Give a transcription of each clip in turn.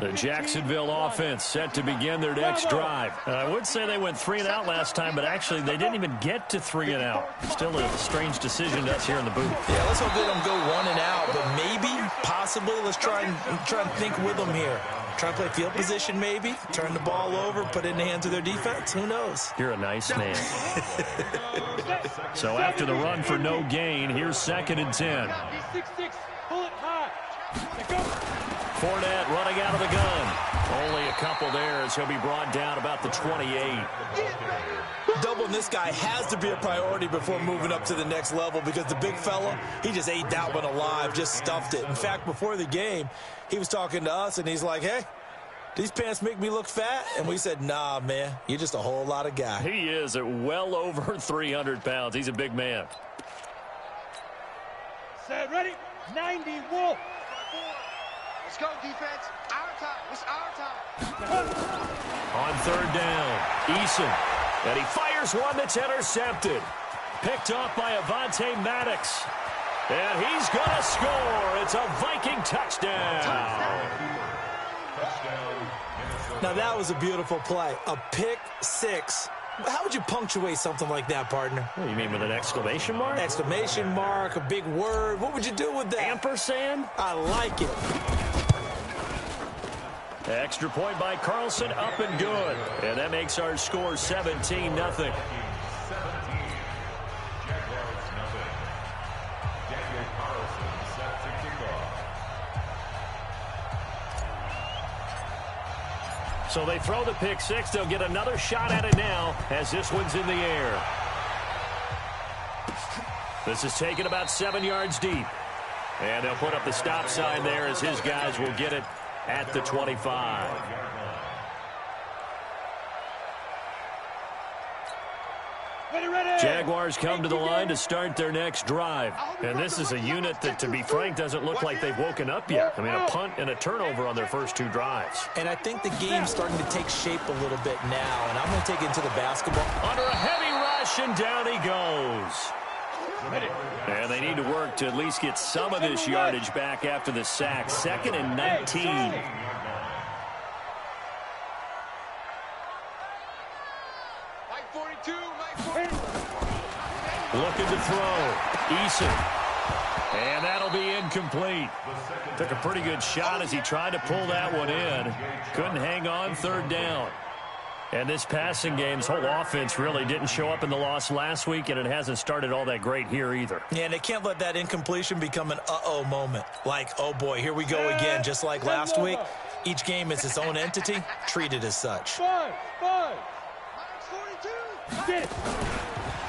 The Jacksonville offense set to begin their next drive. I would say they went 3 and out last time, but actually they didn't even get to 3 and out. Still a strange decision to us here in the booth. Yeah, let's hope they don't go 1 and out, but maybe, possibly, let's try and think with them here. Try and play field position maybe, turn the ball over, put it in the hands of their defense. Who knows? You're a nice man. So after the run for no gain, here's 2nd and 10. Fournette running out of the gun. Only a couple there as he'll be brought down about the 28. Doubling this guy has to be a priority before moving up to the next level because the big fella, he just ate that one alive, just stuffed it. In fact, before the game, he was talking to us, and he's like, hey, these pants make me look fat? And we said, nah, man, you're just a whole lot of guy. He is at well over 300 pounds. He's a big man. Set, ready? 90, Wolf. Let's go, defense. Our time. It's our time. On 3rd down, Eason. And he fires one that's intercepted. Picked off by Avonte Maddox. And he's going to score. It's a Viking touchdown. Now, that was a beautiful play. A pick 6. How would you punctuate something like that, partner? What, you mean with an exclamation mark? Exclamation mark, a big word. What would you do with that? Ampersand? I like it. Extra point by Carlson, up and good. And that makes our score 17-0. So they throw the pick 6. They'll get another shot at it now as this one's in the air. This is taken about 7 yards deep. And they'll put up the stop sign there as his guys will get it at the 25. Jaguars come to the line to start their next drive. And this is a unit that, to be frank, doesn't look like they've woken up yet. I mean, a punt and a turnover on their first 2 drives. And I think the game's starting to take shape a little bit now. And I'm going to take it into the basketball. Under a heavy rush, and down he goes. And they need to work to at least get some of this yardage back after the sack. 2nd and 19. Looking to throw. Eason. And that'll be incomplete. Took a pretty good shot as he tried to pull that one in. Couldn't hang on. 3rd down. And this passing game's whole offense really didn't show up in the loss last week, and it hasn't started all that great here either. Yeah, and they can't let that incompletion become an uh-oh moment. Like, oh boy, here we go again, just like last week. Each game is its own entity, treated as such. 5. 42.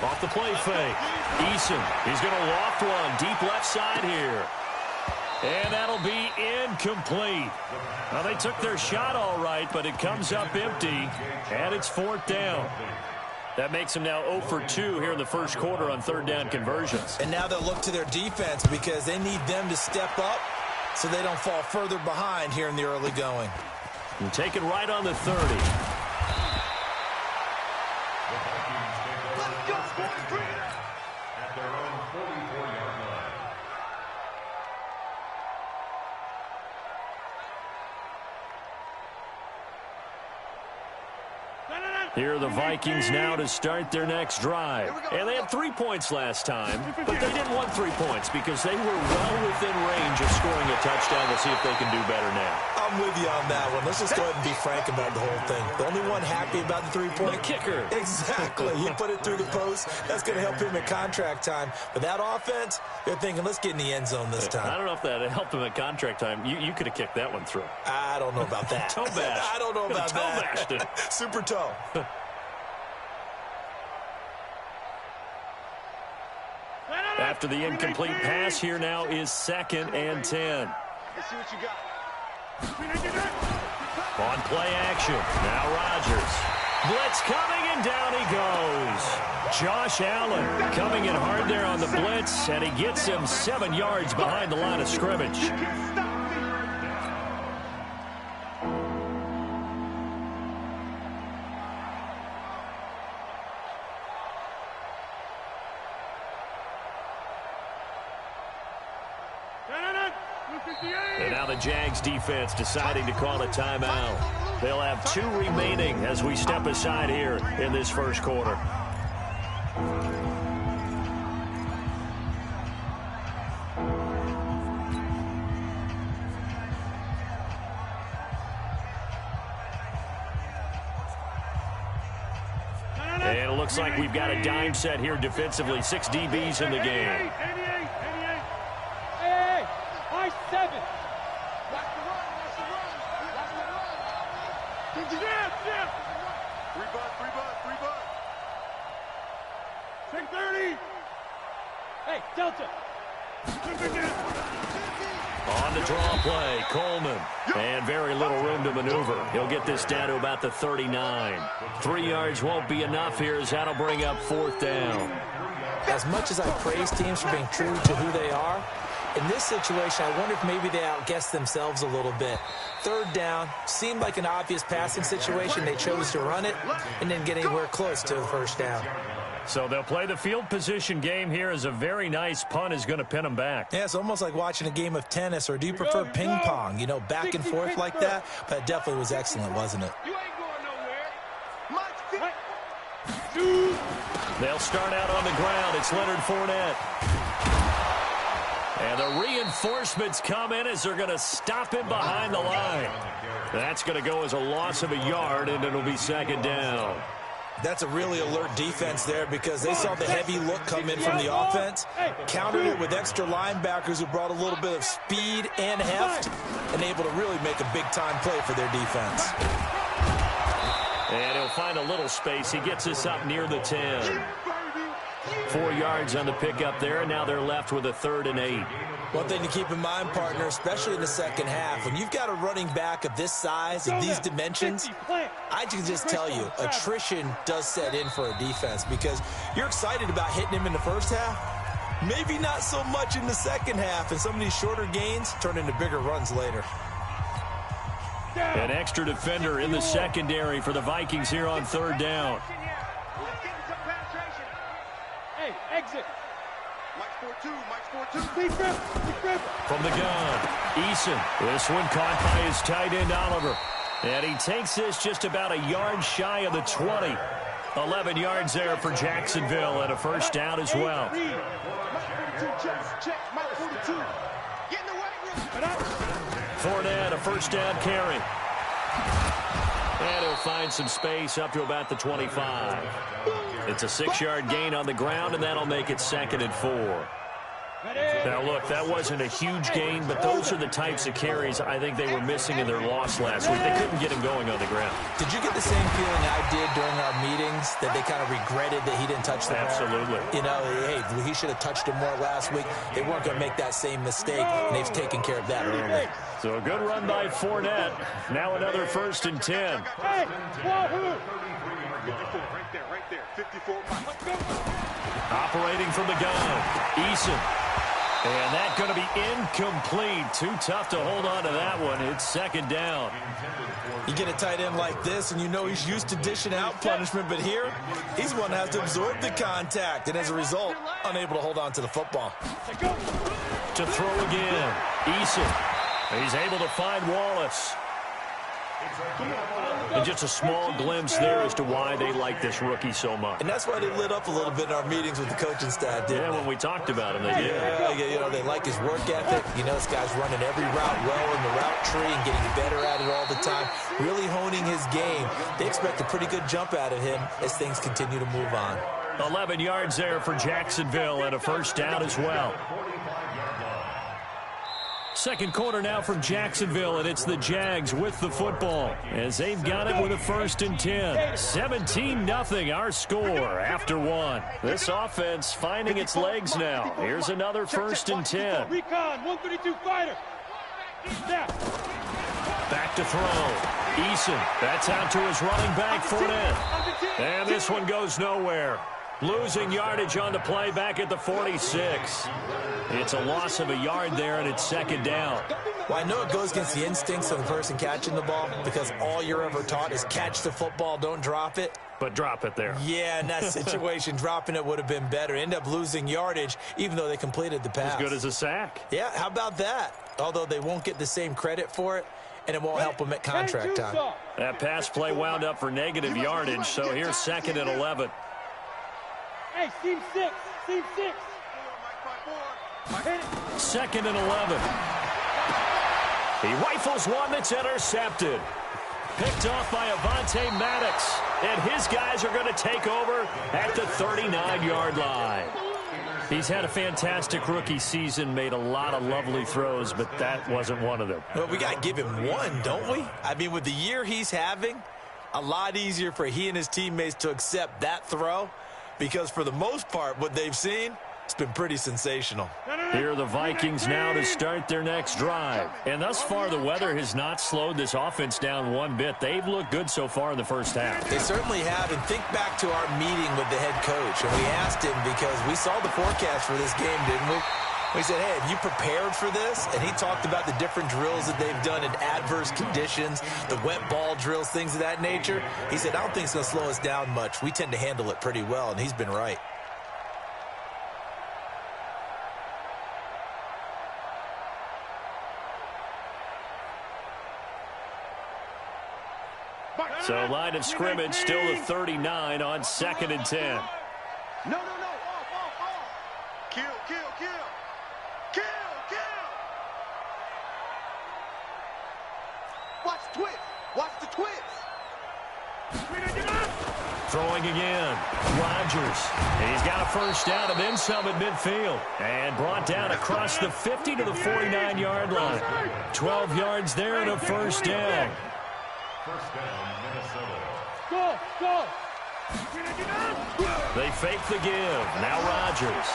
Off the play fake. Eason, he's going to loft one deep left side here. And that'll be incomplete. Now, they took their shot all right, but it comes up empty, and it's 4th down. That makes them now 0 for 2 here in the first quarter on 3rd down conversions. And now they'll look to their defense because they need them to step up so they don't fall further behind here in the early going. And take it right on the 30. At their own 44-yard line. Here are the Vikings now to start their next drive. And they had 3 points last time, but they didn't want 3 points because they were well within range of scoring a touchdown. We'll see if they can do better now. I'm with you on that one. Let's just go ahead and be frank about the whole thing. The only one happy about the 3-point. The kicker. Exactly. He put it through the post. That's going to help him at contract time. But that offense, they're thinking, let's get in the end zone this time. I don't know if that helped him at contract time. You could have kicked that one through. I don't know about that. Toe bash. I don't know about toe that. Bashed it. Super toe. After the incomplete pass, here now is 2nd and 10. Let's see what you got. On play action. Now Rodgers. Blitz coming, and down he goes. Josh Allen coming in hard there on the blitz, and he gets him 7 yards behind the line of scrimmage. And now the Jags defense deciding to call a timeout. They'll have 2 remaining as we step aside here in this first quarter. And it looks like we've got a dime set here defensively. 6 DBs in the game. 7. Watch the run. Watch the run. Watch the run. Yeah. 3 butt. 630. Hey, Delta. On the draw play, Coleman. And very little room to maneuver. He'll get this down to about the 39. 3 yards won't be enough here as that'll bring up 4th down. As much as I praise teams for being true to who they are, in this situation, I wonder if maybe they outguessed themselves a little bit. 3rd down seemed like an obvious passing situation. They chose to run it and didn't get anywhere close to the 1st down. So they'll play the field position game here as a very nice punt is going to pin them back. Yeah, it's almost like watching a game of tennis, or do you prefer ping pong? You know, back and forth like that? But it definitely was excellent, wasn't it? You ain't going nowhere. They'll start out on the ground. It's Leonard Fournette. And the reinforcements come in as they're going to stop him behind the line. That's going to go as a loss of a yard, and it'll be 2nd down. That's a really alert defense there because they saw the heavy look come in from the offense, countered it with extra linebackers who brought a little bit of speed and heft, and able to really make a big-time play for their defense. And he'll find a little space. He gets this up near the 10. 4 yards on the pickup there, and now they're left with a 3rd and 8. One thing to keep in mind, partner, especially in the second half, when you've got a running back of this size and these dimensions, I can just tell you, attrition does set in for a defense because you're excited about hitting him in the first half, maybe not so much in the second half, and some of these shorter gains turn into bigger runs later. An extra defender in the secondary for the Vikings here on 3rd down. Hey, exit. Mike's 4-2. From the gun, Eason. This one caught by his tight end, Oliver. And he takes this just about a yard shy of the 20. 11 yards there for Jacksonville and a 1st down as well. Fournette, a 1st down carry. And he'll find some space up to about the 25. It's a 6-yard gain on the ground, and that'll make it 2nd and 4. Now, look, that wasn't a huge gain, but those are the types of carries I think they were missing in their loss last week. They couldn't get him going on the ground. Did you get the same feeling I did during our meetings, that they kind of regretted that he didn't touch the ball? Absolutely. You know, hey, he should have touched him more last week. They weren't going to make that same mistake, and they've taken care of that early. So a good run by Fournette. Now another 1st and 10. Hey, wahoo! Right there. 54. Operating from the gun, Eason. And that's going to be incomplete. Too tough to hold on to that one. It's 2nd down. You get a tight end like this, and you know he's used to dishing out punishment, but here, he's one that has to absorb the contact, and as a result, unable to hold on to the football. To throw again, Eason. He's able to find Wallace. And just a small glimpse there as to why they like this rookie so much. And that's why they lit up a little bit in our meetings with the coaching staff, didn't they? When we talked about him, they did. Yeah, you know, they like his work ethic. You know, this guy's running every route well in the route tree and getting better at it all the time, really honing his game. They expect a pretty good jump out of him as things continue to move on. 11 yards there for Jacksonville and a 1st down as well. Second quarter now from Jacksonville, and it's the Jags with the football as they've got it with a 1st and 10. 17-0 our score after 1. This offense finding its legs now. Here's another 1st and 10. Recon, 132 fighter. Back to throw. Eason, that's out to his running back, Fournette. And this one goes nowhere. Losing yardage on the play back at the 46. It's a loss of a yard there, and it's 2nd down. Well, I know it goes against the instincts of the person catching the ball because all you're ever taught is catch the football, don't drop it. But drop it there. Yeah, in that situation, dropping it would have been better. End up losing yardage, even though they completed the pass. As good as a sack. Yeah, how about that? although they won't get the same credit for it, and it won't help them at contract time. That pass play wound up for negative yardage, so here's 2nd and 11. Hey, team 6. Team 6. 2nd and 11. He rifles one that's intercepted. Picked off by Avonte Maddox. And his guys are going to take over at the 39-yard line. He's had a fantastic rookie season, made a lot of lovely throws, but that wasn't one of them. Well, we got to give him one, don't we? I mean, with the year he's having, a lot easier for he and his teammates to accept that throw, because for the most part, what they've seen, it's been pretty sensational. Here are the Vikings now to start their next drive. And thus far, the weather has not slowed this offense down one bit. They've looked good so far in the first half. They certainly have. And think back to our meeting with the head coach. And we asked him, because we saw the forecast for this game, didn't we? We said, hey, have you prepared for this? And he talked about the different drills that they've done in adverse conditions, the wet ball drills, things of that nature. He said, I don't think it's going to slow us down much. We tend to handle it pretty well, and he's been right. So line of scrimmage still the 39 on 2nd and 10. No. Off. Kill. Watch the twist. Throwing again. Rodgers. And he's got a first down and then some at midfield. And brought down across the 50 to the 49-yard line. 12 yards there and a first down. First down, Minnesota. Go! They fake the give. Now Rodgers.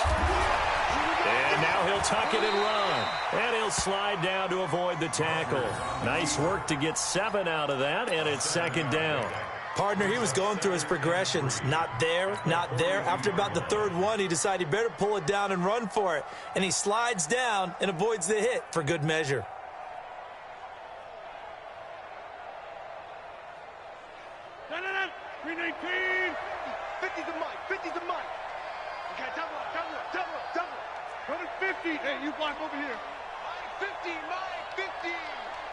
And now he'll tuck it and run. And he'll slide down to avoid the tackle. Nice work to get 7 out of that, and it's 2nd down. Partner, he was going through his progressions. Not there. After about the 3rd one, he decided he better pull it down and run for it. And he slides down and avoids the hit for good measure. No. 319. 50's the mic. Okay, double up. Go to 50. Hey, you block over here. Mike 50.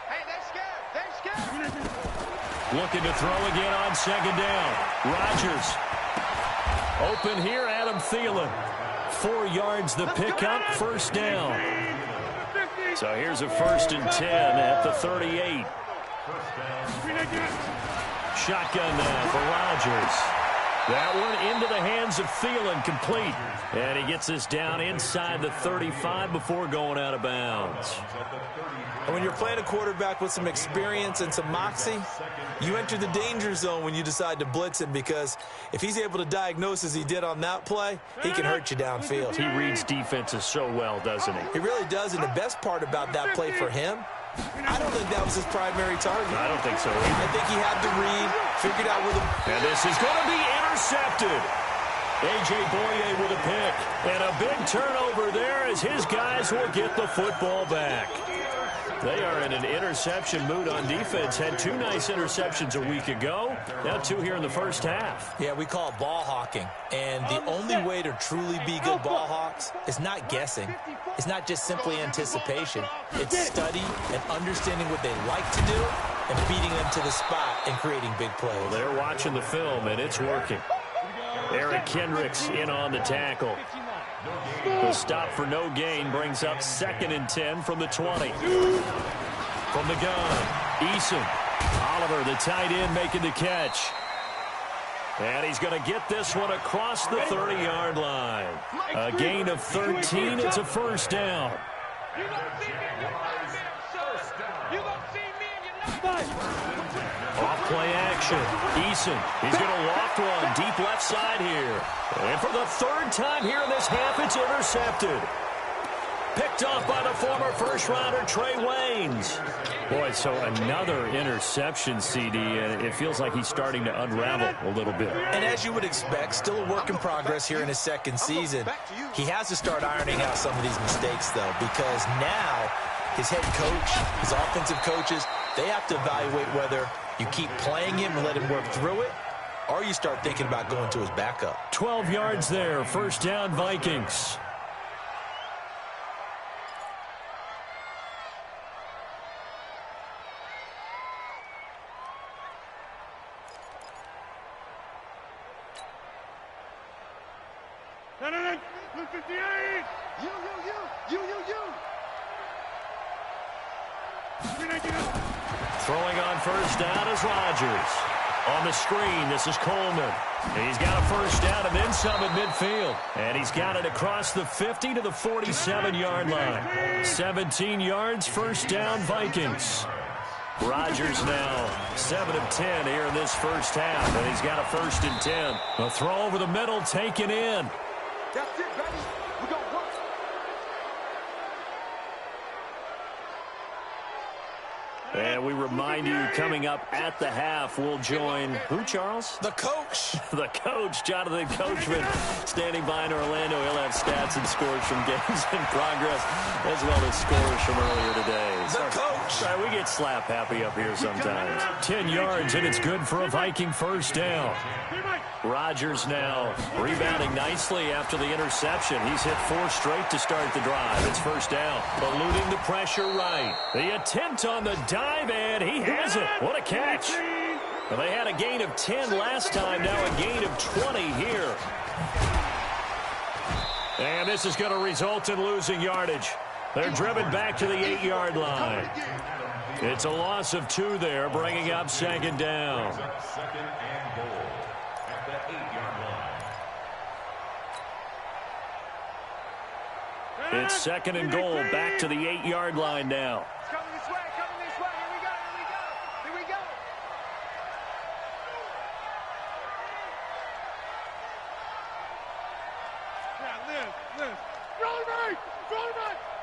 Hey, they're scared. Looking to throw again on 2nd down. Rodgers. Open here, Adam Thielen. 4 yards the pickup, first down. So here's a 1st and 10 at the 38. Shotgun now for Rodgers. That one into the hands of Thielen, complete. And he gets this down inside the 35 before going out of bounds. And when you're playing a quarterback with some experience and some moxie, you enter the danger zone when you decide to blitz him, because if he's able to diagnose as he did on that play, he can hurt you downfield. He reads defenses so well, doesn't he? He really does, and the best part about that play for him, I don't think that was his primary target. I don't think so either. I think he had to read, figured out with him. And this is going to be intercepted. A.J. Boye with a pick. And a big turnover there as his guys will get the football back. They are in an interception mood on defense. Had 2 nice interceptions a week ago. Now 2 here in the first half. Yeah, we call it ball hawking. And the only way to truly be good ball hawks is not guessing. It's not just simply anticipation. It's study and understanding what they like to do and beating them to the spot and creating big plays. Well, they're watching the film, and it's working. Eric Kendricks in on the tackle. The stop for no gain brings up 2nd and 10 from the 20. From the gun, Eason. Oliver, the tight end, making the catch. And he's going to get this one across the 30-yard line. A gain of 13. It's a first down. Off play action. Eason. He's going to loft one deep left side here. And for the 3rd time here in this half, it's intercepted. Picked off by the former first-rounder Trey Waynes. Boy, so another interception, CD, and it feels like he's starting to unravel a little bit. And as you would expect, still a work in progress here in his 2nd season. He has to start ironing out some of these mistakes, though, because now his head coach, his offensive coaches, they have to evaluate whether you keep playing him and let him work through it, or you start thinking about going to his backup. 12 yards there, first down Vikings. Throwing on first down is Rodgers. On the screen, this is Coleman. And he's got a first down and then some at midfield. And he's got it across the 50 to the 47-yard line. 17 yards, first down, Vikings. Rodgers now 7 of 10 here in this first half. And he's got a 1st and 10. A throw over the middle taken in. That's it, baby. We gon' work. And we remind you, coming up at the half, we'll join who, Charles? The coach. The coach, Jonathan Coachman, standing by in Orlando. He'll have stats and scores from games in progress, as well as scores from earlier today. The coach. Sorry, we get slap happy up here sometimes. 10 yards, and it's good for a Viking first down. Rodgers now rebounding nicely after the interception. He's hit 4 straight to start the drive. It's first down. Eluding the pressure right. The attempt on the dive, and he has it. What a catch. Well, they had a gain of 10 last time, now a gain of 20 here. And this is going to result in losing yardage. They're driven back to the 8-yard line. It's a loss of 2 there, bringing up 2nd down. It's 2nd and goal, back to the 8-yard line now. It's coming this way, coming this way. Here we go, here we go, here we go. Yeah, live. Roll right.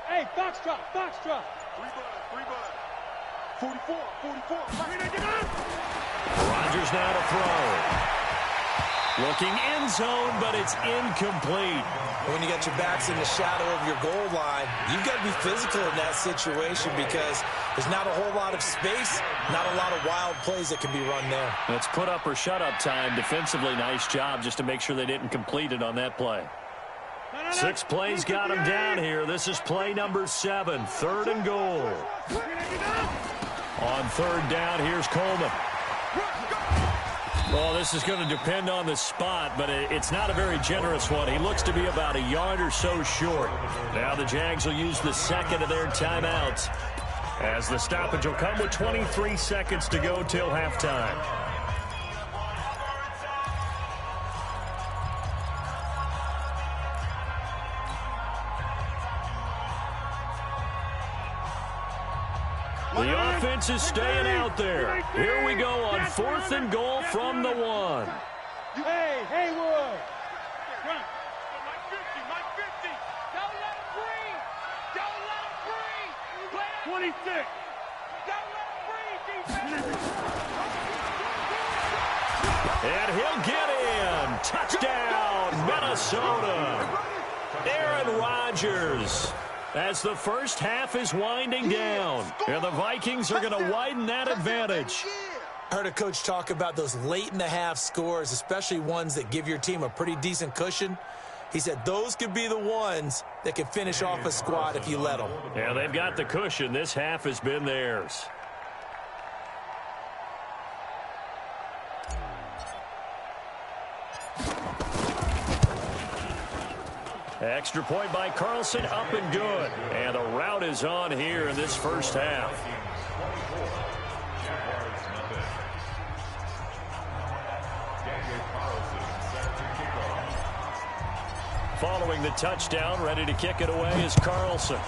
Hey, foxtrot. 3 bud. 44. Rodgers now to throw. Looking end zone, but it's incomplete. When you got your backs in the shadow of your goal line, you've got to be physical in that situation because there's not a whole lot of space, not a lot of wild plays that can be run there. It's put up or shut up time. Defensively, nice job just to make sure they didn't complete it on that play. 6 plays got him down here. This is play number 7, 3rd and goal. On 3rd down, here's Coleman. Well, this is going to depend on the spot, but it's not a very generous one. He looks to be about a yard or so short. Now the Jags will use the 2nd of their timeouts, as the stoppage will come with 23 seconds to go till halftime. The offense is staying out there. Here we go on 4th and goal from the 1. Hey, Haywood. Mike 50. Don't let him breathe. 26. Don't let him breathe, defense. And he'll get in. Touchdown, Minnesota. Aaron Rodgers. As the first half is winding down, and the Vikings are going to widen that advantage. I heard a coach talk about those late-in-the-half scores, especially ones that give your team a pretty decent cushion. He said those could be the ones that can finish off a squad if you let them. Yeah, they've got the cushion. This half has been theirs. Extra point by Carlson, up and good. And the route is on here in this first half. Following the touchdown, ready to kick it away is Carlson.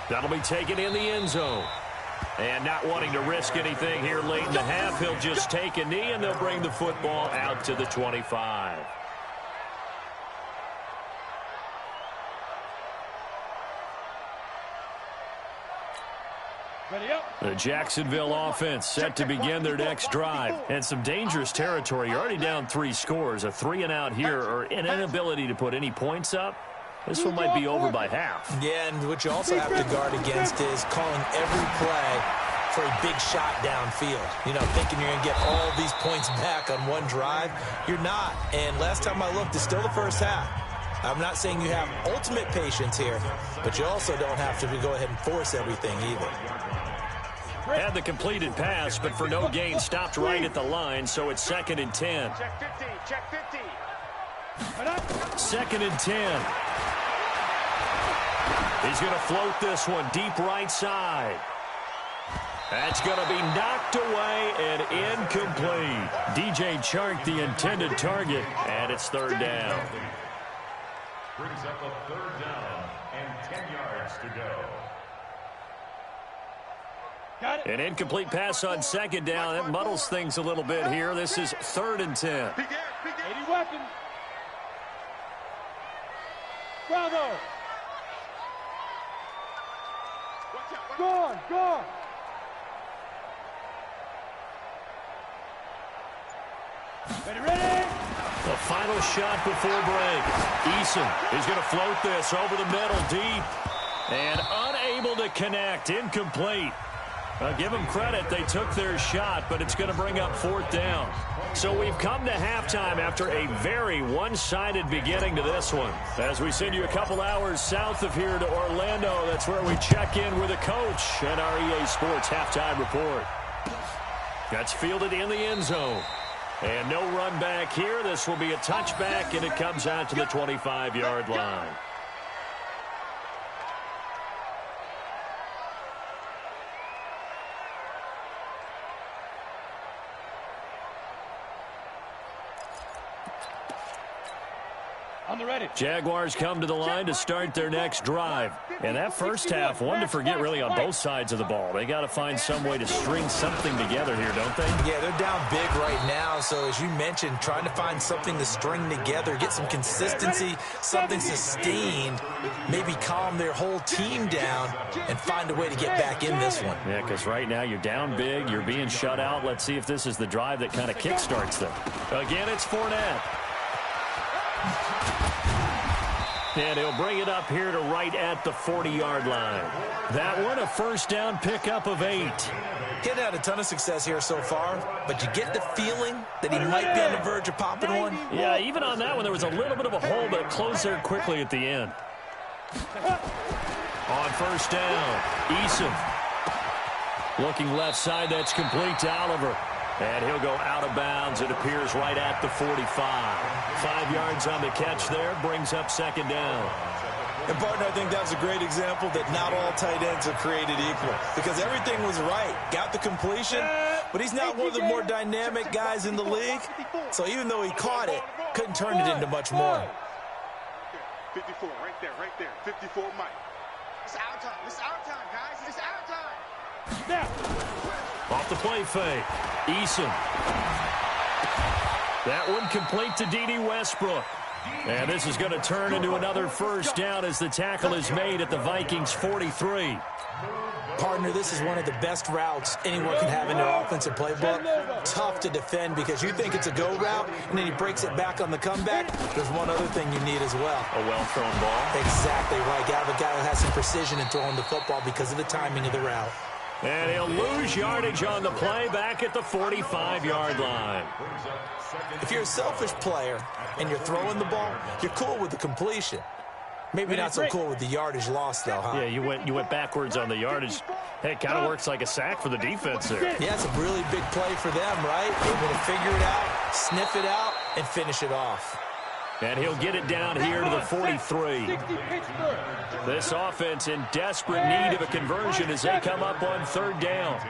That'll be taken in the end zone. And not wanting to risk anything here late in the half, he'll just take a knee, and they'll bring the football out to the 25. Ready up. The Jacksonville offense set to begin their next drive. And some dangerous territory. You're already down 3 scores. A 3-and-out here, or an inability to put any points up. This one might be over by half. Yeah, and what you also have to guard against is calling every play for a big shot downfield. You know, thinking you're going to get all these points back on one drive. You're not. And last time I looked, it's still the first half. I'm not saying you have ultimate patience here, but you also don't have to go ahead and force everything either. Had the completed pass, but for no gain, stopped right at the line, so it's 2nd and 10. Check 50, check 50. 2nd and 10. He's going to float this one deep right side. That's going to be knocked away and incomplete. DJ Chark, the intended target, and it's 3rd down. Brings up a 3rd down and 10 yards to go. An incomplete pass on 2nd down. That muddles things a little bit here. This is 3rd and 10. 80 weapons. Bravo. Gone. Ready? The final shot before break. Eason is going to float this over the middle deep. And unable to connect. Incomplete. Give them credit. They took their shot, but it's going to bring up 4th down. So we've come to halftime after a very one-sided beginning to this one. As we send you a couple hours south of here to Orlando, that's where we check in with a coach and our EA Sports halftime report. That's fielded in the end zone. And no run back here. This will be a touchback, and it comes out to the 25-yard line. On the ready. Jaguars come to the line to start their next drive. And that first half, one to forget really on both sides of the ball. They got to find some way to string something together here, don't they? Yeah, they're down big right now. So as you mentioned, trying to find something to string together, get some consistency, something sustained, maybe calm their whole team down and find a way to get back in this one. Yeah, because right now you're down big, you're being shut out. Let's see if this is the drive that kind of kickstarts them. Again, it's Fournette. And he'll bring it up here to right at the 40-yard line. That one, a 1st down pickup of 8. He's had a ton of success here so far, but you get the feeling that he might be on the verge of popping one. Yeah, even on that one, there was a little bit of a hole, but it closed there quickly at the end. On 1st down, Eason. Looking left side, that's complete to Oliver. And he'll go out of bounds. It appears right at the 45. 5 yards on the catch there. Brings up 2nd down. And, partner, I think that was a great example that not all tight ends are created equal. Because everything was right. Got the completion, but he's not one of the more dynamic guys in the league. So even though he caught it, couldn't turn it into much more. 54, right there. 54, Mike. It's our time. It's our time, guys. It's our time. Now. Off the play fake. Eason. That one complete to D.D. Westbrook. And this is going to turn into another 1st down as the tackle is made at the Vikings 43. Partner, this is one of the best routes anyone can have in their offensive playbook. Tough to defend because you think it's a go route, and then he breaks it back on the comeback. There's one other thing you need as well. A well-thrown ball. Exactly right. Got a guy who has some precision in throwing the football because of the timing of the route. And he'll lose yardage on the play back at the 45-yard line. If you're a selfish player and you're throwing the ball, you're cool with the completion. Maybe not so cool with the yardage loss, though, huh? Yeah, you went backwards on the yardage. Hey, it kind of works like a sack for the defense there. Yeah, it's a really big play for them, right? Able to figure it out, sniff it out, and finish it off. And he'll get it down here to the 43. This offense in desperate need of a conversion as they come up on 3rd down.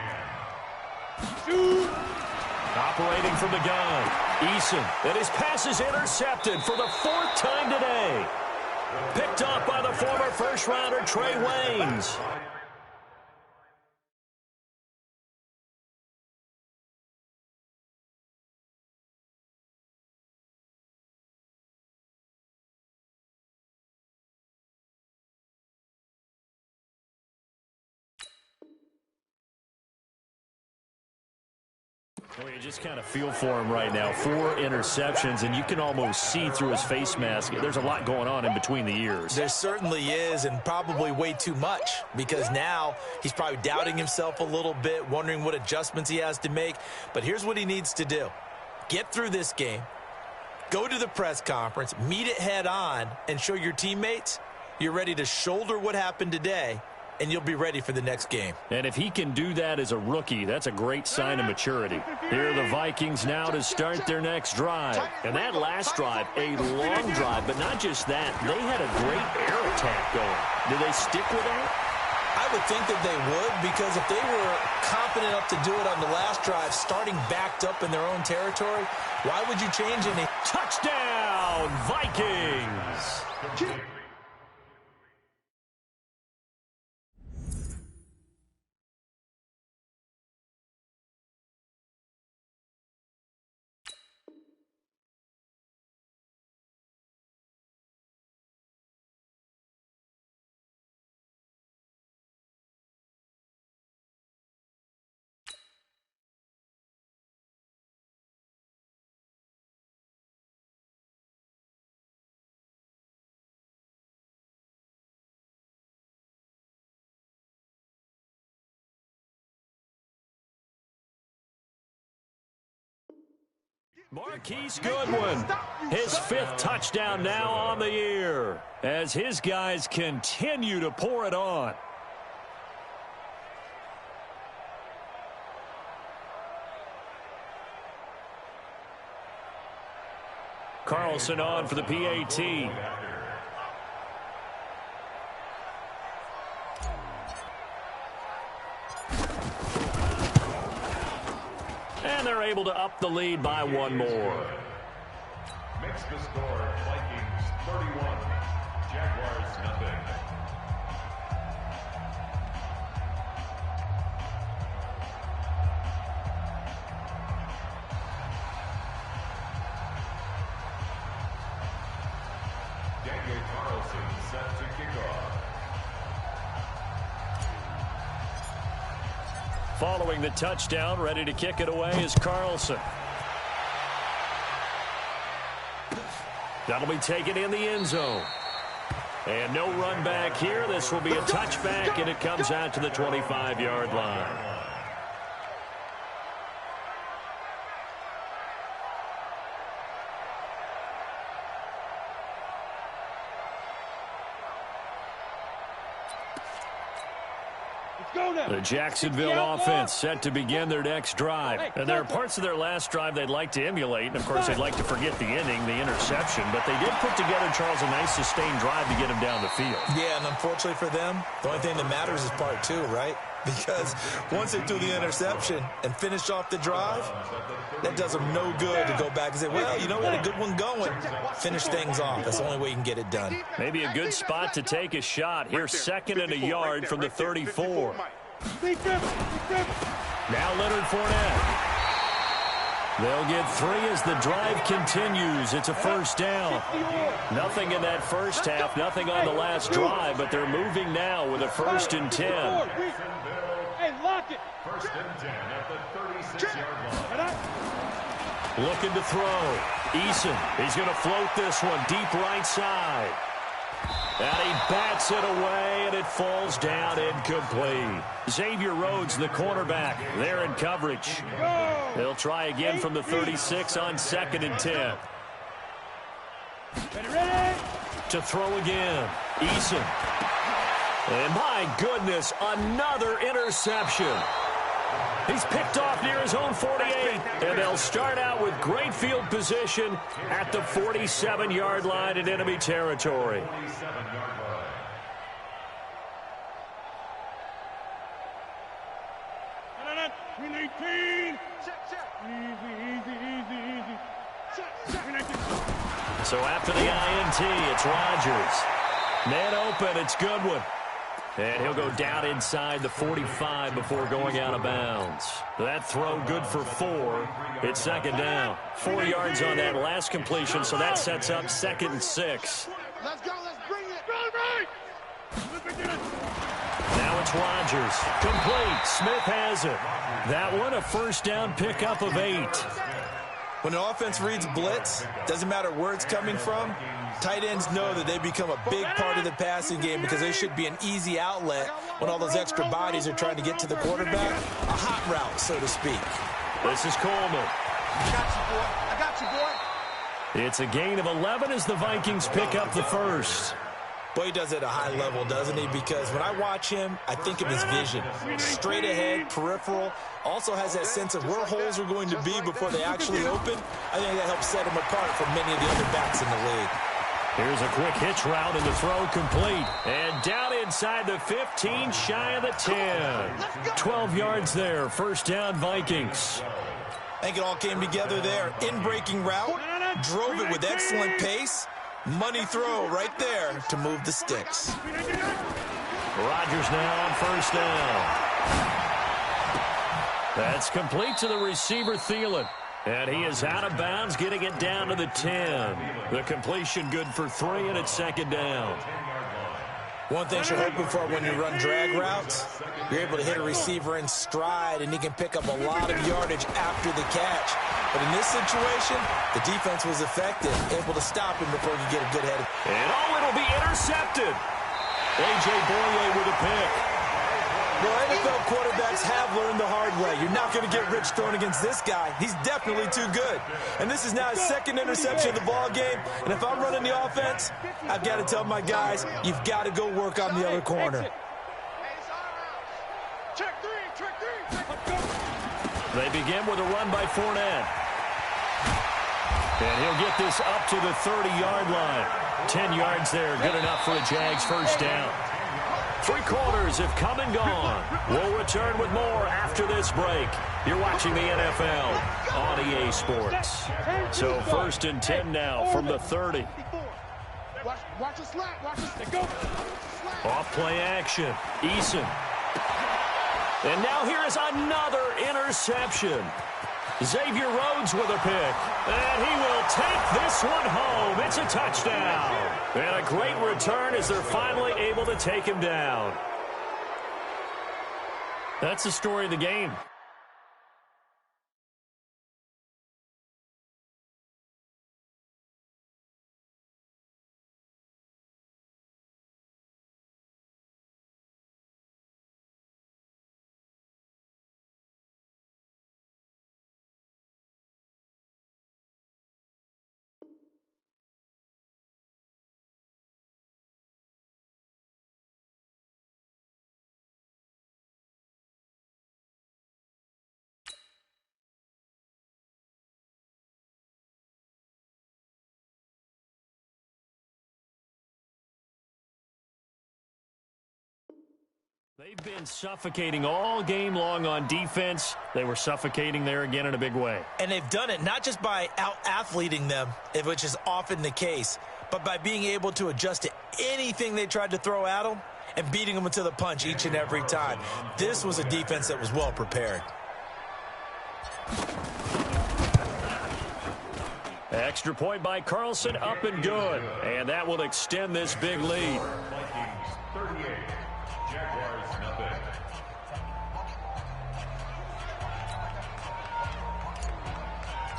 Operating from the gun, Eason. And his pass is intercepted for the 4th time today. Picked off by the former first-rounder Trey Waynes. Well, you just kind of feel for him right now. 4 interceptions, and you can almost see through his face mask. There's a lot going on in between the ears. There certainly is, and probably way too much, because now he's probably doubting himself a little bit, wondering what adjustments he has to make. But here's what he needs to do. Get through this game, go to the press conference, meet it head on, and show your teammates you're ready to shoulder what happened today and you'll be ready for the next game. And if he can do that as a rookie, that's a great sign of maturity. Here are the Vikings now to start their next drive. And that last drive, a long drive, but not just that. They had a great air attack going. Do they stick with that? I would think that they would, because if they were confident enough to do it on the last drive, starting backed up in their own territory, why would you change any? Touchdown, Vikings! Marquise Goodwin, his 5th touchdown now on the year, as his guys continue to pour it on. Carlson on for the PAT. And they're able to up the lead by one more. Makes the score Vikings 31, Jaguars nothing. Daniel Carlson set to kick off. Following the touchdown, ready to kick it away is Carlson. That'll be taken in the end zone. And no run back here. This will be a touchback, and it comes out to the 25-yard line. The Jacksonville offense set to begin their next drive. And there are parts of their last drive they'd like to emulate. And, of course, they'd like to forget the inning, the interception. But they did put together, Charles, a nice sustained drive to get him down the field. Yeah, and unfortunately for them, the only thing that matters is part 2, right? Because once they threw the interception and finished off the drive, that does them no good to go back and say, well, you know what, a good one going. Finish things off. That's the only way you can get it done. Maybe a good spot to take a shot. Here's 2nd and a yard from the 34. Now Leonard Fournette. They'll get 3 as the drive continues. It's a first down. Nothing in that first half, nothing on the last drive, but they're moving now with a 1st and 10. Hey, lock it. 1st and 10 at the 36-yard line. Looking to throw. Eason, he's going to float this one deep right side. And he bats it away, and it falls down incomplete. Xavier Rhodes, the cornerback, there in coverage. They'll try again from the 36 on 2nd and 10. Ready? To throw again. Eason. And my goodness, another interception. He's picked off near his own 48, and they'll start out with great field position at the 47-yard line in enemy territory. 47-yard line. So after the INT, it's Rodgers. Man open, it's Goodwin. And he'll go down inside the 45 before going out of bounds. That throw good for 4. It's 2nd down. 4 yards on that last completion, so that sets up 2nd and 6. Let's go, let's bring it. Now it's Rodgers. Complete. Smith has it. That one, a first down pickup of 8. When an offense reads blitz, doesn't matter where it's coming from, tight ends know that they become a big part of the passing game because they should be an easy outlet when all those extra bodies are trying to get to the quarterback. A hot route, so to speak. This is Coleman. I got you, boy. It's a gain of 11 as the Vikings pick up the first. Boy, he does it at a high level, doesn't he? Because when I watch him, I think of his vision. Straight ahead, peripheral. Also has that sense of where holes are going to be before they actually open. I think that helps set him apart from many of the other backs in the league. Here's a quick hitch route and the throw complete. And down inside the 15, shy of the 10. 12 yards there. First down, Vikings. I think it all came together there. In-breaking route. Drove it with excellent pace. Money throw right there to move the sticks. Rodgers now on first down. That's complete to the receiver, Thielen. And he is out of bounds, getting it down to the 10. The completion good for 3, and it's second down. One thing you're hoping for when you run drag routes, you're able to hit a receiver in stride, and he can pick up a lot of yardage after the catch. But in this situation, the defense was effective, able to stop him before he could get a good head. And it'll be intercepted. A.J. Boye with a pick. Well, NFL quarterbacks have learned the hard way. You're not going to get rich throwing against this guy. He's definitely too good. And this is now his second interception of the ball game. And if I'm running the offense, I've got to tell my guys, you've got to go work on the other corner. They begin with a run by Fournette. And he'll get this up to the 30-yard line. 10 yards there, good enough for a Jags first down. 3 quarters have come and gone. We'll return with more after this break. You're watching the NFL on EA Sports. So first and 10 now from the 30. Watch the slap. Watch the go. Off play action. Eason. And now here is another interception. Xavier Rhodes with a pick. And he will take this one home. It's a touchdown. And a great return as they're finally able to take him down. That's the story of the game. They've been suffocating all game long on defense. They were suffocating there again in a big way. And they've done it not just by out-athleting them, which is often the case, but by being able to adjust to anything they tried to throw at them and beating them to the punch each and every time. This was a defense that was well prepared. Extra point by Carlson, up and good. And that will extend this big lead. Vikings 38, Jaguars nothing.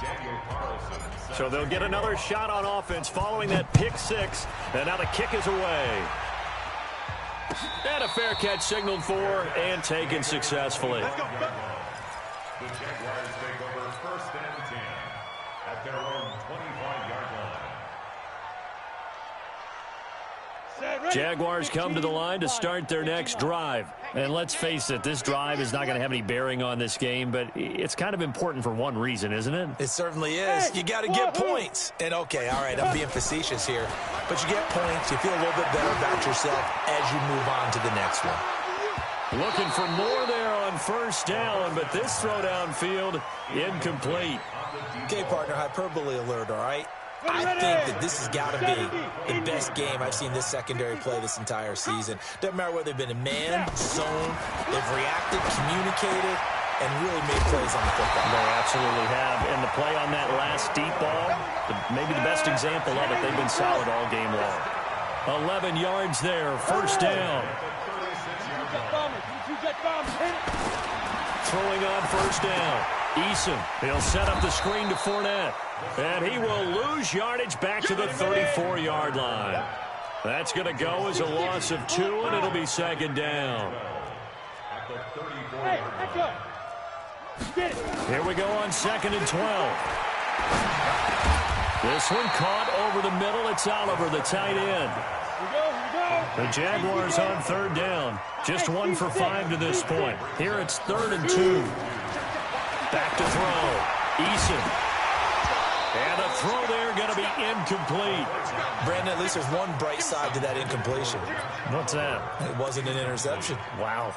Daniel Carlson. So they'll get another shot on offense following that pick six. And now the kick is away. And a fair catch signaled for and taken successfully. The Jaguars take over first and 10 at their own 25-yard line. Jaguars come to the line to start their next drive. And let's face it, this drive is not going to have any bearing on this game, but it's kind of important for one reason, isn't it? It certainly is. You got to get points. And, okay, all right, I'm being facetious here. But you get points, you feel a little bit better about yourself as you move on to the next one. Looking for more there on first down, but this throw downfield incomplete. Okay, partner, hyperbole alert, all right? I think that this has got to be the best game I've seen this secondary play this entire season. Doesn't matter whether they've been in man, zone, they've reacted, communicated, and really made plays on the football. They absolutely have. And the play on that last deep ball, maybe the best example of it, they've been solid all game long. 11 yards there, first down. Throwing on first down. Eason, he'll set up the screen to Fournette. And he will lose yardage back to the 34-yard line. That's going to go as a loss of 2, and it'll be second down. Here we go on 2nd and 12. This one caught over the middle. It's Oliver, the tight end. The Jaguars on third down. Just 1 for 5 to this point. Here it's 3rd and 2. Back to throw. Eason. And the throw there going to be incomplete. Brandon, at least there's one bright side to that incompletion. What's that? It wasn't an interception. Wow.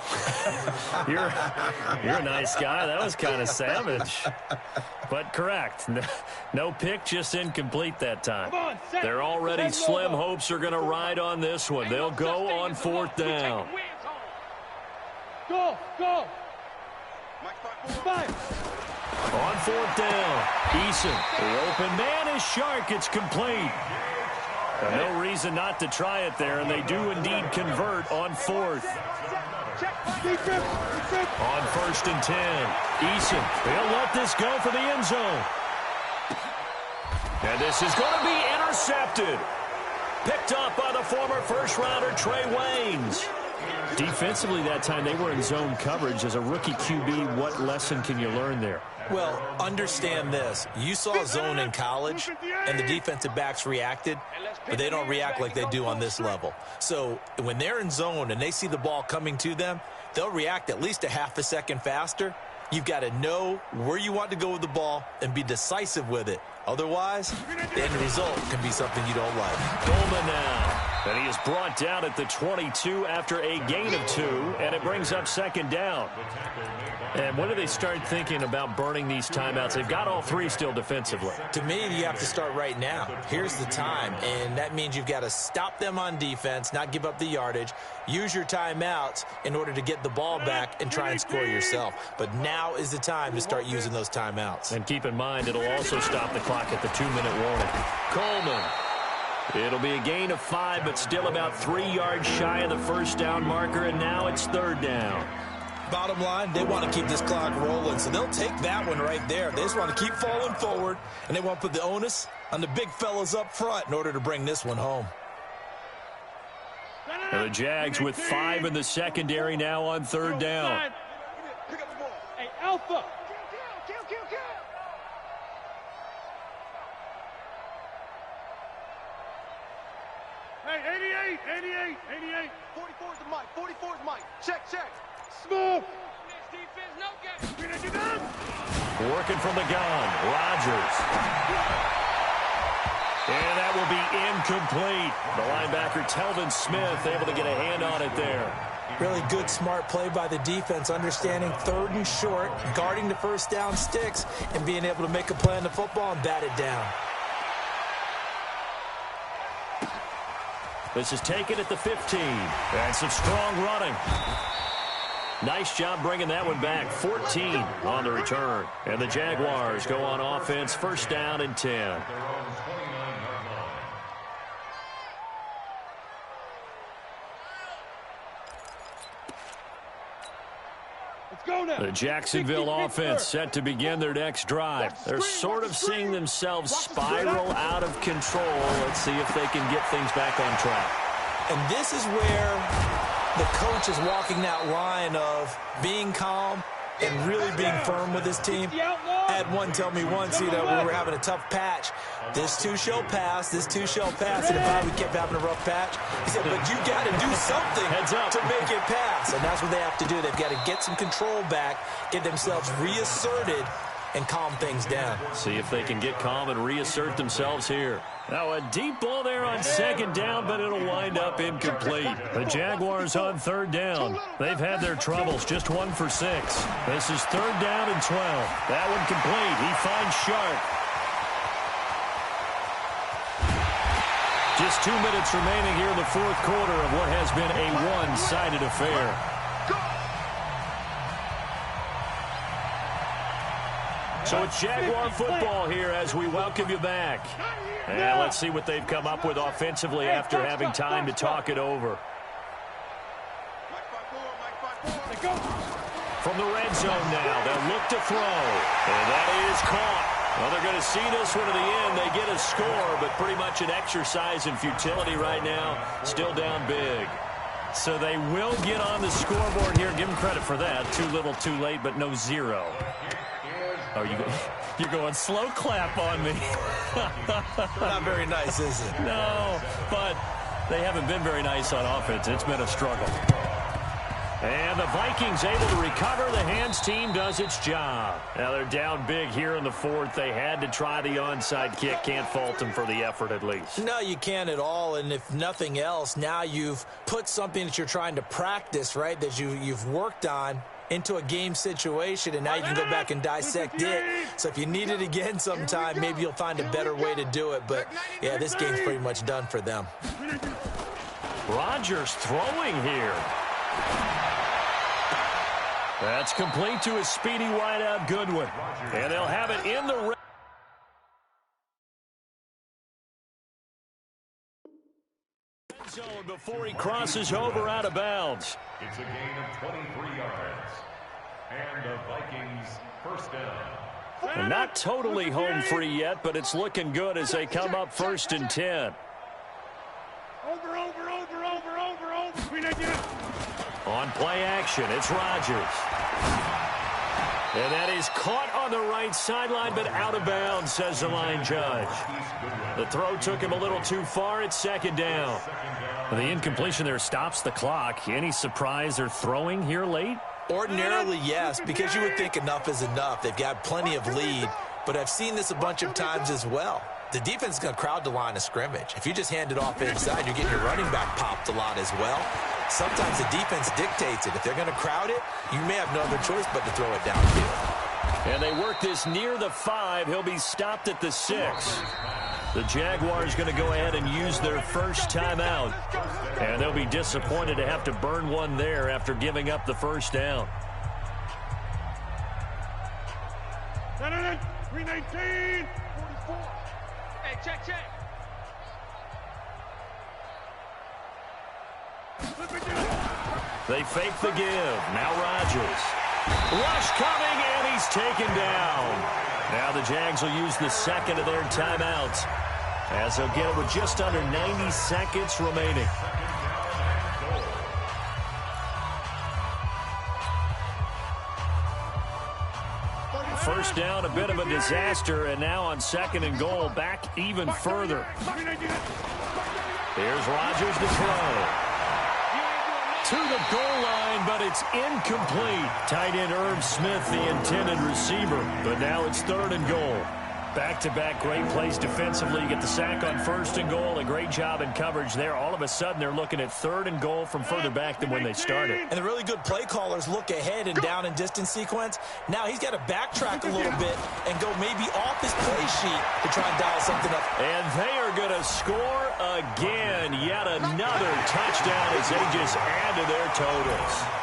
You're a nice guy. That was kind of savage. But correct. No pick, just incomplete that time. Their already slim hopes are going to ride on this one. They'll go on 4th down. Go. 5. On 4th down, Eason. The open man is Shark. It's complete. No reason not to try it there, and they do indeed convert on 4th. On 1st and 10, Eason. He'll let this go for the end zone. And this is going to be intercepted. Picked up by the former first-rounder Trey Waynes. Defensively that time, they were in zone coverage. As a rookie QB, what lesson can you learn there? Well, understand this. You saw zone in college, and the defensive backs reacted, but they don't react like they do on this level. So when they're in zone and they see the ball coming to them, they'll react at least a half a second faster. You've got to know where you want to go with the ball and be decisive with it. Otherwise, the end result can be something you don't like. Coleman now. And he is brought down at the 22 after a gain of 2, and it brings up 2nd down. And when do they start thinking about burning these timeouts? They've got all 3 still defensively. To me, you have to start right now. Here's the time, and that means you've got to stop them on defense, not give up the yardage, use your timeouts in order to get the ball back and try and score yourself. But now is the time to start using those timeouts. And keep in mind, it'll also stop the clock at the 2-minute warning. Coleman. It'll be a gain of 5, but still about 3 yards shy of the first down marker, and now it's 3rd down. Bottom line, they want to keep this clock rolling, so they'll take that one right there. They just want to keep falling forward, and they want to put the onus on the big fellas up front in order to bring this one home. And the Jags with 5 in the secondary now on 3rd down. Hey, Alpha. Hey, 88. 44's the mic. 44's the mic. Check. Smooth. Working from the gun, Rodgers. And that will be incomplete. The linebacker, Telvin Smith, able to get a hand on it there. Really good, smart play by the defense, understanding 3rd and short, guarding the first down sticks, and being able to make a play on the football and bat it down. This is taken at the 15. And some strong running. Nice job bringing that one back. 14 on the return. And the Jaguars go on offense, 1st down and 10. The Jacksonville offense set to begin their next drive. They're sort of seeing themselves spiral out of control. Let's see if they can get things back on track. And this is where the coach is walking that line of being calm and really being firm with his team. I had one tell me once, we were having a tough patch. This too shall pass. And if we kept having a rough patch, he said, but you got to do something to make it pass. And that's what they have to do. They've got to get some control back, get themselves reasserted, and calm things down. See if they can get calm and reassert themselves here. Now a deep ball there on 2nd down, but it'll wind up incomplete. The Jaguars on 3rd down. They've had their troubles, just 1 for 6. This is 3rd down and 12. That one complete. He finds Shark. Just 2 minutes remaining here in the 4th quarter of what has been a one-sided affair. So it's Jaguar football here as we welcome you back. And let's see what they've come up with offensively after having time to talk it over. From the red zone now, they'll look to throw. And that is caught. Well, they're going to see this one to the end. They get a score, but pretty much an exercise in futility right now. Still down big. So they will get on the scoreboard here. Give them credit for that. Too little, too late, but no 0. Oh, you're going slow clap on me. Not very nice, is it? No, but They haven't been very nice on offense. It's been a struggle. And the Vikings able to recover. The hands team does its job. Now they're down big here in the fourth. They had to try the onside kick. Can't fault them for the effort at least. No, you can't at all. And if nothing else, now you've put something that you're trying to practice, right, that you've worked on into a game situation, and now you can go back and dissect it. So if you need it again sometime, maybe you'll find a better way to do it. But, yeah, this game's pretty much done for them. Rodgers throwing here. That's complete to his speedy wideout Goodwin. And they'll have it in the red zone before he crosses over out of bounds. It's a gain of 23 yards. And the Vikings first down. And not totally home free yet, but it's looking good as they come up 1st and 10. Over. On play action, it's Rodgers. And that is caught on the right sideline, but out of bounds, says the line judge. The throw took him a little too far. It's 2nd down. The incompletion there stops the clock. Any surprise they're throwing here late? Ordinarily, yes, because you would think enough is enough. They've got plenty of lead, but I've seen this a bunch of times as well. The defense is going to crowd the line of scrimmage. If you just hand it off inside, you're getting your running back popped a lot as well. Sometimes the defense dictates it. If they're going to crowd it, you may have no other choice but to throw it downfield. And they work this near the 5. He'll be stopped at the 6. The Jaguars going to go ahead and use their first timeout. And they'll be disappointed to have to burn one there after giving up the first down. 319. 44. Hey, check. They fake the give. Now Rodgers. Rush coming, and he's taken down. Now the Jags will use the second of their timeouts, as they'll get it with just under 90 seconds remaining. First down, a bit of a disaster, and now on 2nd and goal, back even further. Here's Rodgers to throw. To the goal line, but it's incomplete. Tight end Irv Smith, the intended receiver, but now it's 3rd and goal. Back-to-back great plays defensively. You get the sack on 1st and goal. A great job in coverage there. All of a sudden, they're looking at 3rd and goal from further back than when they started. And the really good play callers look ahead and down and distance sequence. Now he's got to backtrack a little bit and go maybe off his play sheet to try and dial something up. And they are going to score again. Yet another touchdown as they just add to their totals.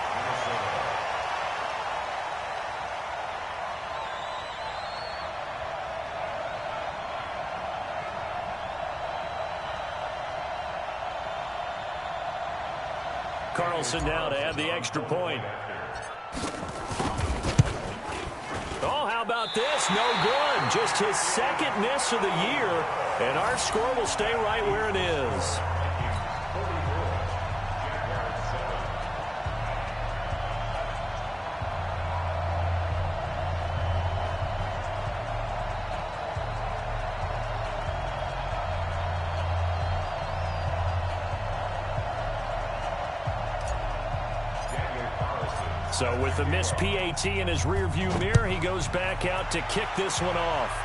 Carlson now to add the extra point. Oh, how about this? No good. Just his 2nd miss of the year, and our score will stay right where it is. So with the missed PAT in his rearview mirror, he goes back out to kick this one off.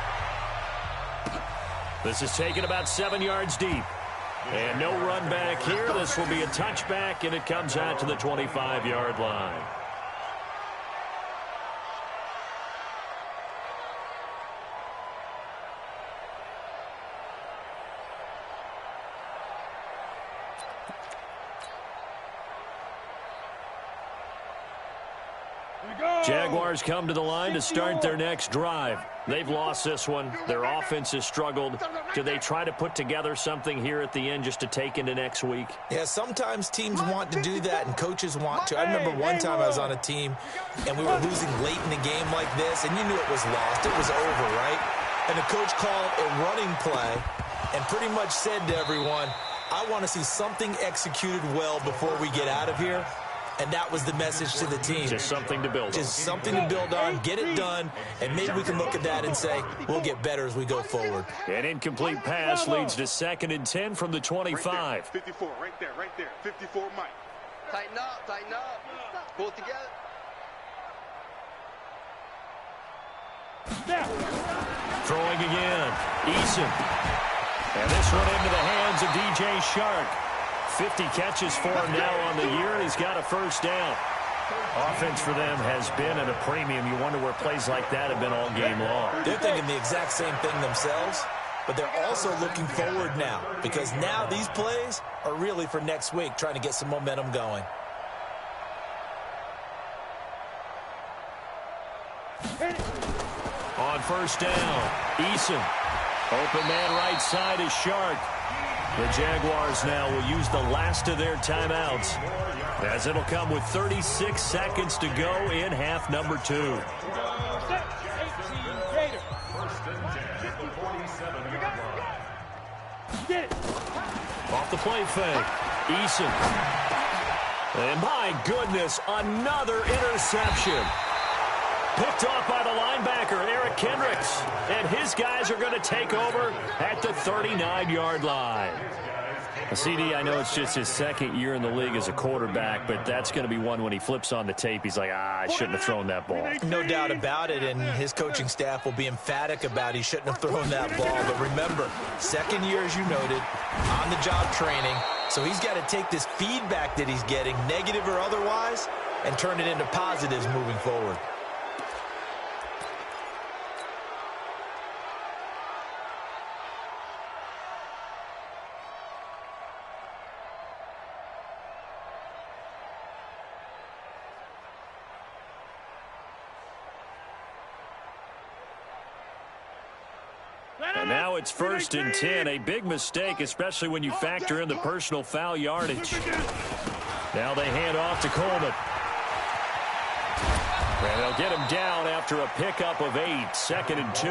This is taken about 7 yards deep. And no run back here. This will be a touchback, and it comes out to the 25-yard line. Jaguars come to the line to start their next drive. They've lost this one. Their offense has struggled. Do they try to put together something here at the end just to take into next week? Yeah, sometimes teams want to do that and coaches want to. I remember one time I was on a team and we were losing late in the game like this, and you knew it was lost. It was over, right? And the coach called a running play and pretty much said to everyone, I want to see something executed well before we get out of here. And that was the message to the team. Just something to build on. Just something to build on, get it done, and maybe we can look at that and say, we'll get better as we go forward. An incomplete pass leads to 2nd and 10 from the 25. 54, right there, 54, Mike. Tighten up. Pull it together. Throwing again. Eason. And this one into the hands of DJ Shark. 50 catches for him now on the year, and he's got a first down. Offense for them has been at a premium. You wonder where plays like that have been all game long. They're thinking the exact same thing themselves, but they're also looking forward now, because now these plays are really for next week, trying to get some momentum going. On first down, Eason. Open man right side is Shark. The Jaguars now will use the last of their timeouts, as it'll come with 36 seconds to go in half number 2. Off the play fake, Eason. And my goodness, another interception. Picked off by the linebacker, Eric Kendricks. And his guys are going to take over at the 39-yard line. CD, I know it's just his 2nd year in the league as a quarterback, but that's going to be one when he flips on the tape. He's like, I shouldn't have thrown that ball. No doubt about it, and his coaching staff will be emphatic about he shouldn't have thrown that ball. But remember, 2nd year, as you noted, on-the-job training. So he's got to take this feedback that he's getting, negative or otherwise, and turn it into positives moving forward. And now it's 1st and 10. A big mistake, especially when you factor in the personal foul yardage. Now they hand off to Coleman. And they'll get him down after a pickup of 8. 2nd and 2.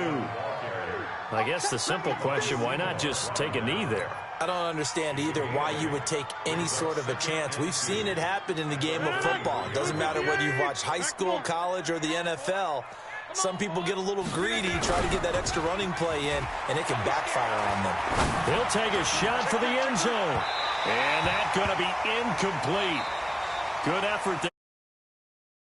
I guess the simple question, why not just take a knee there? I don't understand either why you would take any sort of a chance. We've seen it happen in the game of football. It doesn't matter whether you've watched high school, college, or the NFL. Some people get a little greedy, try to get that extra running play in, and it can backfire on them. He'll take a shot for the end zone. And that's going to be incomplete. Good effort there.